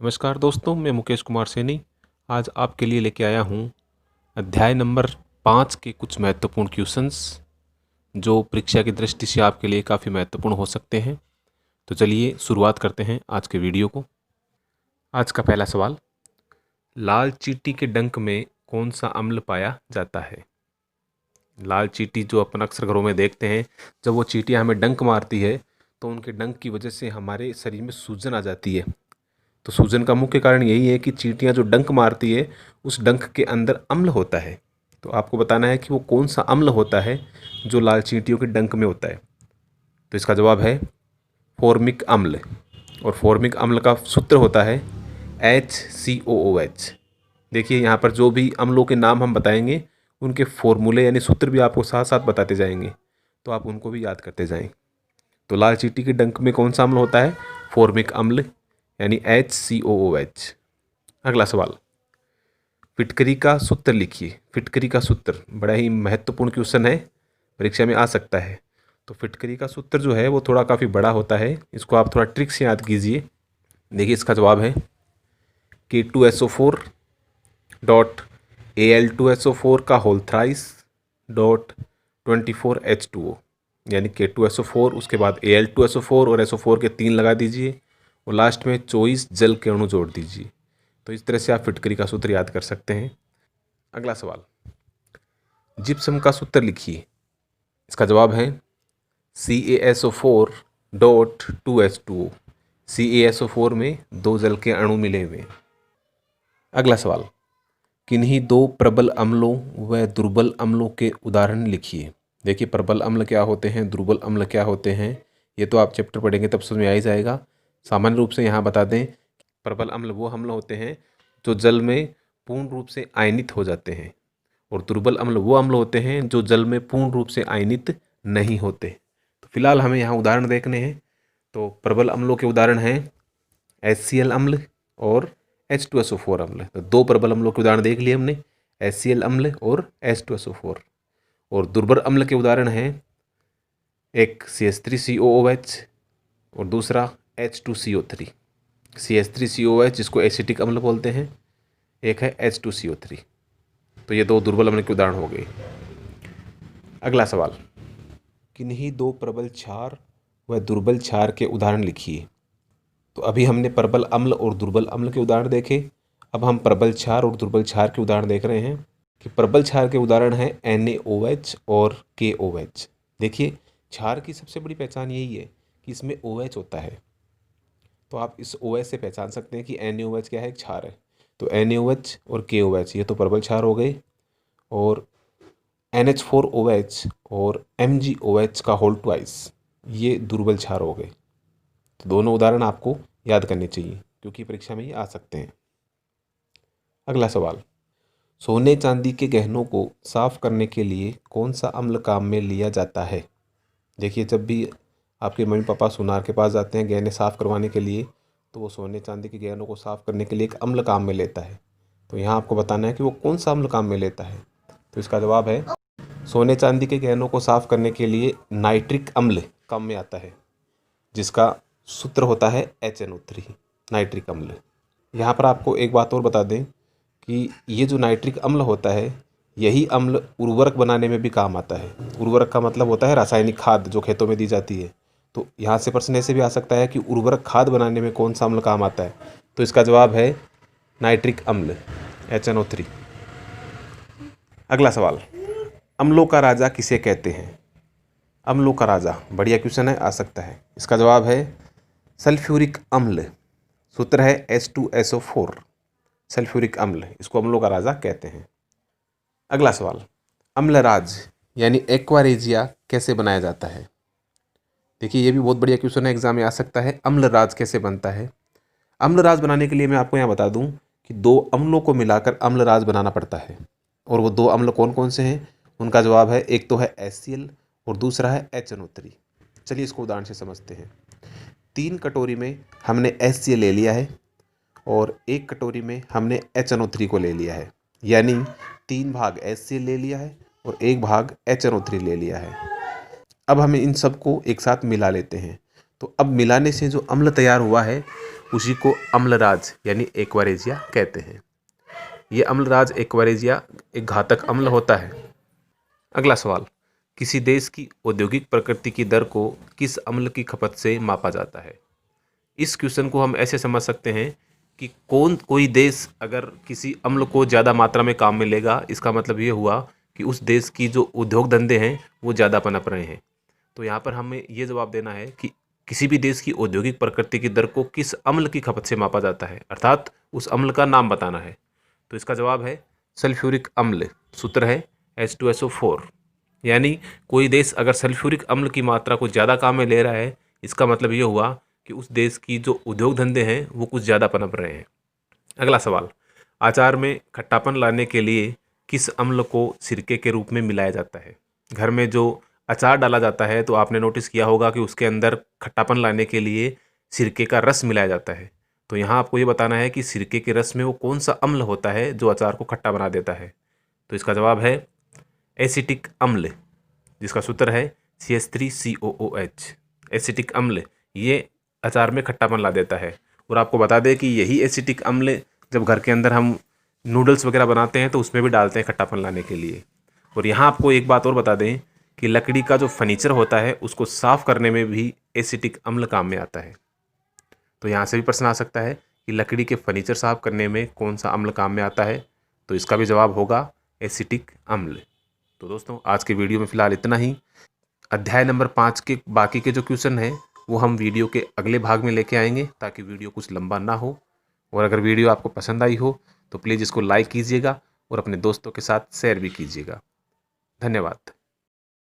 नमस्कार दोस्तों, मैं मुकेश कुमार सैनी आज आपके लिए लेके आया हूँ अध्याय नंबर 5 के कुछ महत्वपूर्ण क्वेश्चंस जो परीक्षा की दृष्टि से आपके लिए काफ़ी महत्वपूर्ण हो सकते हैं। तो चलिए शुरुआत करते हैं आज के वीडियो को। आज का पहला सवाल, लाल चींटी के डंक में कौन सा अम्ल पाया जाता है? लाल चींटी जो अपन अक्सर घरों में देखते हैं, जब वो चींटियाँ हमें डंक मारती है तो उनके डंक की वजह से हमारे शरीर में सूजन आ जाती है। तो सूजन का मुख्य कारण यही है कि चींटियां जो डंक मारती है उस डंक के अंदर अम्ल होता है। तो आपको बताना है कि वो कौन सा अम्ल होता है जो लाल चींटियों के डंक में होता है। तो इसका जवाब है फॉर्मिक अम्ल। और फॉर्मिक अम्ल का सूत्र होता है HCOOH। देखिए यहाँ पर जो भी अम्लों के नाम हम बताएंगे उनके फॉर्मूले यानी सूत्र भी आपको साथ साथ बताते जाएंगे, तो आप उनको भी याद करते जाएं। तो लाल चींटी के डंक में कौन सा अम्ल होता है? फॉर्मिक अम्ल यानी HCOOH। अगला सवाल, फिटकरी का सूत्र लिखिए। फिटकरी का सूत्र बड़ा ही महत्वपूर्ण क्वेश्चन है, परीक्षा में आ सकता है। तो फिटकरी का सूत्र जो है वो थोड़ा काफ़ी बड़ा होता है, इसको आप थोड़ा ट्रिक से याद कीजिए। देखिए इसका जवाब है K2SO4 डॉट Al2SO4 का होल थ्राइस डॉट 24H2O। यानी K2SO4 उसके बाद Al2SO4 और SO4 के 3 लगा दीजिए और लास्ट में 24 जल के अणु जोड़ दीजिए। तो इस तरह से आप फिटकरी का सूत्र याद कर सकते हैं। अगला सवाल, जिप्सम का सूत्र लिखिए। इसका जवाब है CaSO4 डॉट 2H2O। CaSO4 में 2 जल के अणु मिले हुए। अगला सवाल, किन्हीं 2 प्रबल अम्लों व दुर्बल अम्लों के उदाहरण लिखिए। देखिए प्रबल अम्ल क्या होते हैं, दुर्बल अम्ल क्या होते हैं, ये तो आप चैप्टर पढ़ेंगे तब समझ में आ ही जाएगा। सामान्य रूप से यहाँ बता दें, प्रबल अम्ल वो अम्ल होते हैं जो जल में पूर्ण रूप से आयनित हो जाते हैं, और दुर्बल अम्ल वो अम्ल होते हैं जो जल में पूर्ण रूप से आयनित नहीं होते। तो फिलहाल हमें यहाँ उदाहरण देखने हैं। तो प्रबल अम्लों के उदाहरण हैं HCl अम्ल और H2SO4 अम्ल। तो 2 प्रबल अम्लों के उदाहरण देख लिए हमने, HCl अम्ल और H2SO4। और दुर्बल अम्ल के उदाहरण हैं एक CH3COOH और दूसरा H2CO3। CH3COOH जिसको एसिटिक अम्ल बोलते हैं, एक है H2CO3। तो ये 2 दुर्बल अम्ल के उदाहरण हो गए। अगला सवाल, किन्हीं 2 प्रबल क्षार व दुर्बल क्षार के उदाहरण लिखिए। तो अभी हमने प्रबल अम्ल और दुर्बल अम्ल के उदाहरण देखे, अब हम प्रबल क्षार और दुर्बल क्षार के उदाहरण देख रहे हैं। कि प्रबल क्षार के उदाहरण हैं NaOH और KOH। देखिए क्षार की सबसे बड़ी पहचान यही है कि इसमें OH होता है। तो आप इस OH से पहचान सकते हैं कि NaOH क्या है, क्षार है। तो NaOH और KOH ये तो प्रबल क्षार हो गए, और NH4OH और MgOH का होल ट्वाइस ये दुर्बल क्षार हो गए। तो दोनों उदाहरण आपको याद करने चाहिए क्योंकि परीक्षा में ये आ सकते हैं। अगला सवाल, सोने चांदी के गहनों को साफ करने के लिए कौन सा अम्ल काम में लिया जाता है? देखिए जब भी आपके मम्मी पापा सुनार के पास जाते हैं गहने साफ करवाने के लिए, तो वो सोने चांदी के गहनों को साफ करने के लिए एक अम्ल काम में लेता है। तो यहाँ आपको बताना है कि वो कौन सा अम्ल काम में लेता है। तो इसका जवाब है सोने चांदी के गहनों को साफ करने के लिए नाइट्रिक अम्ल काम में आता है, जिसका सूत्र होता है HNO3 नाइट्रिक अम्ल। यहाँ पर आपको एक बात और बता दें कि ये जो नाइट्रिक अम्ल होता है यही अम्ल उर्वरक बनाने में भी काम आता है। उर्वरक का मतलब होता है रासायनिक खाद जो खेतों में दी जाती है। तो यहाँ से प्रश्न ऐसे भी आ सकता है कि उर्वरक खाद बनाने में कौन सा अम्ल काम आता है। तो इसका जवाब है नाइट्रिक अम्ल HNO3। अगला सवाल, अम्लों का राजा किसे कहते हैं? अम्लों का राजा बढ़िया क्वेश्चन है, आ सकता है। इसका जवाब है सल्फ्यूरिक अम्ल। सूत्र है H2SO4। सल्फ्यूरिक अम्ल, इसको अम्लों का राजा कहते हैं। अगला सवाल, अम्लराज यानी एक्वारेजिया कैसे बनाया जाता है? देखिए ये भी बहुत बढ़िया क्वेश्चन है, एग्जाम में आ सकता है। अम्लराज कैसे बनता है? अम्लराज बनाने के लिए मैं आपको यहाँ बता दूं कि 2 अम्लों को मिलाकर अम्लराज बनाना पड़ता है। और वो 2 अम्ल कौन कौन से हैं? उनका जवाब है, एक तो है HCl और दूसरा है HNO3। चलिए इसको उदाहरण से समझते हैं। 3 कटोरी में हमने HCl ले लिया है और 1 कटोरी में हमने HNO3 को ले लिया है, यानी 3 भाग HCl ले लिया है और 1 भाग HNO3 ले लिया है। अब हम इन सबको एक साथ मिला लेते हैं। तो अब मिलाने से जो अम्ल तैयार हुआ है उसी को अम्लराज यानी एक्वारेजिया कहते हैं। ये अम्लराज एक्वारेजिया एक घातक अम्ल होता है। अगला सवाल, किसी देश की औद्योगिक प्रकृति की दर को किस अम्ल की खपत से मापा जाता है? इस क्वेश्चन को हम ऐसे समझ सकते हैं कि कोई देश अगर किसी अम्ल को ज़्यादा मात्रा में काम में लेगा, इसका मतलब ये हुआ कि उस देश की जो उद्योग धंधे हैं वो ज़्यादा पनप रहे हैं। तो यहाँ पर हमें ये जवाब देना है कि किसी भी देश की औद्योगिक प्रकृति की दर को किस अम्ल की खपत से मापा जाता है, अर्थात उस अम्ल का नाम बताना है। तो इसका जवाब है सल्फ्यूरिक अम्ल। सूत्र है H2SO4। यानी कोई देश अगर सल्फ्यूरिक अम्ल की मात्रा को ज़्यादा काम में ले रहा है, इसका मतलब ये हुआ कि उस देश की जो उद्योग धंधे हैं वो कुछ ज़्यादा पनप रहे हैं। अगला सवाल, अचार में खट्टापन लाने के लिए किस अम्ल को सिरके के रूप में मिलाया जाता है? घर में जो अचार डाला जाता है तो आपने नोटिस किया होगा कि उसके अंदर खट्टापन लाने के लिए सिरके का रस मिलाया जाता है। तो यहाँ आपको ये बताना है कि सिरके के रस में वो कौन सा अम्ल होता है जो अचार को खट्टा बना देता है। तो इसका जवाब है एसिटिक अम्ल, जिसका सूत्र है CH3COOH। एसिटिक अम्ल ये अचार में खट्टापन ला देता है। और आपको बता दें कि यही एसिटिक अम्ल जब घर के अंदर हम नूडल्स वगैरह बनाते हैं तो उसमें भी डालते हैं खट्टापन लाने के लिए। और यहाँ आपको एक बात और बता दें कि लकड़ी का जो फर्नीचर होता है उसको साफ़ करने में भी एसिटिक अम्ल काम में आता है। तो यहाँ से भी प्रश्न आ सकता है कि लकड़ी के फर्नीचर साफ़ करने में कौन सा अम्ल काम में आता है, तो इसका भी जवाब होगा एसिटिक अम्ल। तो दोस्तों आज के वीडियो में फ़िलहाल इतना ही। अध्याय नंबर 5 के बाकी के जो क्वेश्चन हैं वो हम वीडियो के अगले भाग में लेके आएंगे ताकि वीडियो कुछ लंबा ना हो। और अगर वीडियो आपको पसंद आई हो तो प्लीज़ इसको लाइक कीजिएगा और अपने दोस्तों के साथ शेयर भी कीजिएगा। धन्यवाद।